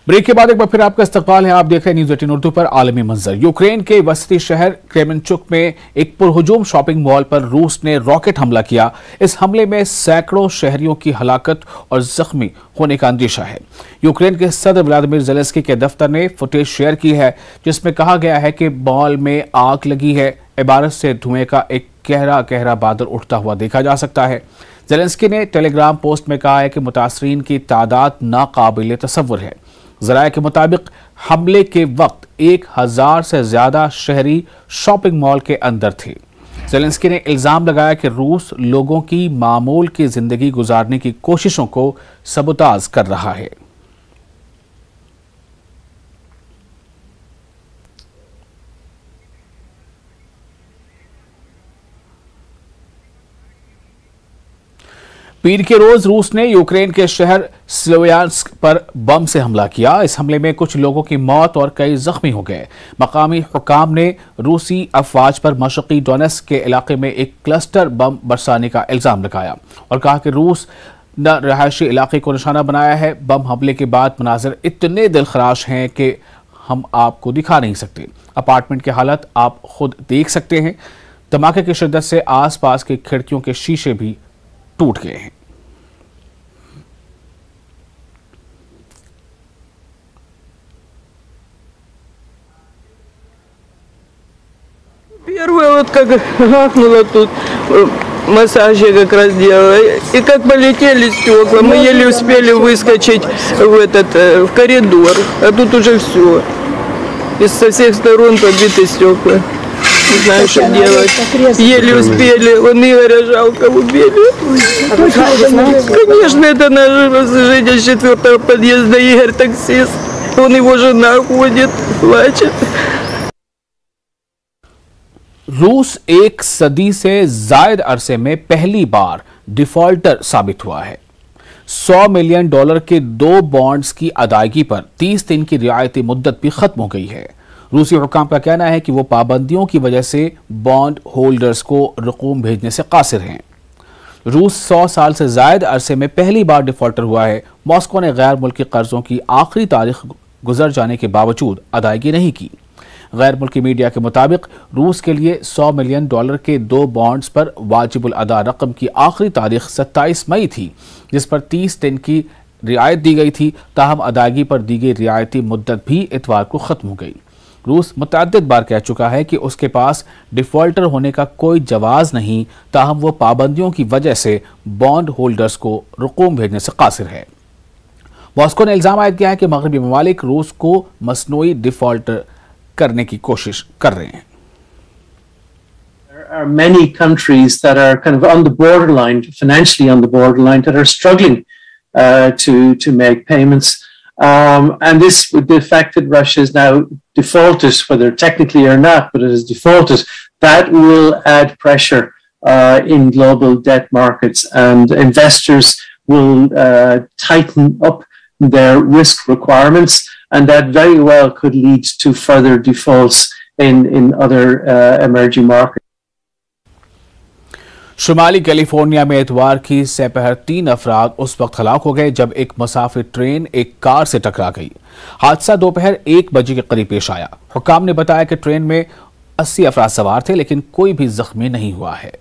Break के बाद एक बार फिर आपका इस्तकबाल है। आप देख रहे हैं न्यूज़ 18 उर्दू पर आलमी मंजर। यूक्रेन के वसती शहर क्रेमेंचुक में एक पुरहुजूम शॉपिंग मॉल पर रूस ने रॉकेट हमला किया। इस हमले में सैकड़ों शहरियों की हलाकत और जख्मी होने का अंदेशा है। यूक्रेन के सदर व्लादिमीर ज़ेलेंस्की के दफ्तर ने फुटेज शेयर की है जिसमें कहा गया है कि मॉल में आग लगी है। इमारत से धुएं का एक गहरा गहरा बादल उठता हुआ देखा जा सकता है। ज़ेलेंस्की ने टेलीग्राम पोस्ट में कहा है कि मुतासरीन की तादाद नाकाबिले तसव्वुर है। ज़राए के मुताबिक हमले के वक्त 1000 से ज्यादा शहरी शॉपिंग मॉल के अंदर थे। ज़ेलेंस्की ने इल्जाम लगाया कि रूस लोगों की मामूल की जिंदगी गुजारने की कोशिशों को सबोताज कर रहा है। पीर के रोज रूस ने यूक्रेन के शहर स्लोवियांस्क पर बम से हमला किया। इस हमले में कुछ लोगों की मौत और कई जख्मी हो गए। मकामी हुकाम ने रूसी अफवाज पर मशरकी डोनेट्स्क के इलाके में एक क्लस्टर बम बरसाने का इल्जाम लगाया और कहा कि रूस न रहायशी इलाके को निशाना बनाया है। बम हमले के बाद मनाजिर इतने दिलखराश हैं कि हम आपको दिखा नहीं सकते। अपार्टमेंट की हालत आप खुद देख सकते हैं। धमाके की शिद्दत से आसपास की खिड़कियों के शीशे भी टूट गए हैं। Первое, вот как гахнуло тут, массаж я как раз делала, и как полетели стекла, мы еле успели выскочить в коридор, а тут уже все, и со всех сторон побиты стекла, не знаю, что делать, еле успели, он Игоря жалко убили. Конечно, это наш житель 4-го подъезда, Игорь таксист, он его жена ходит, плачет. रूस एक सदी से जायद अरसे में पहली बार डिफॉल्टर साबित हुआ है। $100 मिलियन के 2 बॉन्ड्स की अदायगी पर 30 दिन की रियायती मुद्दत भी खत्म हो गई है। रूसी हुकाम का कहना है कि वो पाबंदियों की वजह से बॉन्ड होल्डर्स को रकूम भेजने से कासिर हैं। रूस 100 साल से जायद अरसे में पहली बार डिफॉल्टर हुआ है। मॉस्को ने गैर मुल्की कर्जों की आखिरी तारीख गुजर जाने के बावजूद अदायगी नहीं की। गैर मुल्की मीडिया के मुताबिक रूस के लिए $100 मिलियन के 2 बॉन्ड्स पर वाजिबुल अदा रकम की आखिरी तारीख 27 मई थी, जिस पर 30 दिन की रियायत दी गई थी। ताहम अदायगी पर दी गई रियायती मुद्दत भी इतवार को खत्म हो गई। रूस मुतअद्दिद बार कह चुका है कि उसके पास डिफॉल्टर होने का कोई जवाज नहीं, ताहम वो पाबंदियों की वजह से बॉन्ड होल्डर्स को रकूम भेजने से कासिर है। मॉस्को ने इल्जाम आयद किया है कि मगरबी ममालिक रूस को मसनूई डिफॉल्टर करने की कोशिश कर रहे हैं। There are many countries that are kind of on the borderline, financially on the borderline, that are struggling to make payments. And this, with the fact that Russia is now defaulted, whether technically or not, but it is defaulted, that will add pressure in global debt markets, and investors will tighten up their risk requirements, and that very well could lead to further defaults in other emerging markets. शुमाली California में इतवार की सेपहर 3 अफराद उस वक्त हलाक हो गए जब एक मुसाफिर ट्रेन एक कार से टकरा गई। हादसा दोपहर 1 बजे के करीब पेश आया। हुकाम ने बताया कि ट्रेन में 80 अफराद सवार थे, लेकिन कोई भी जख्मी नहीं हुआ है।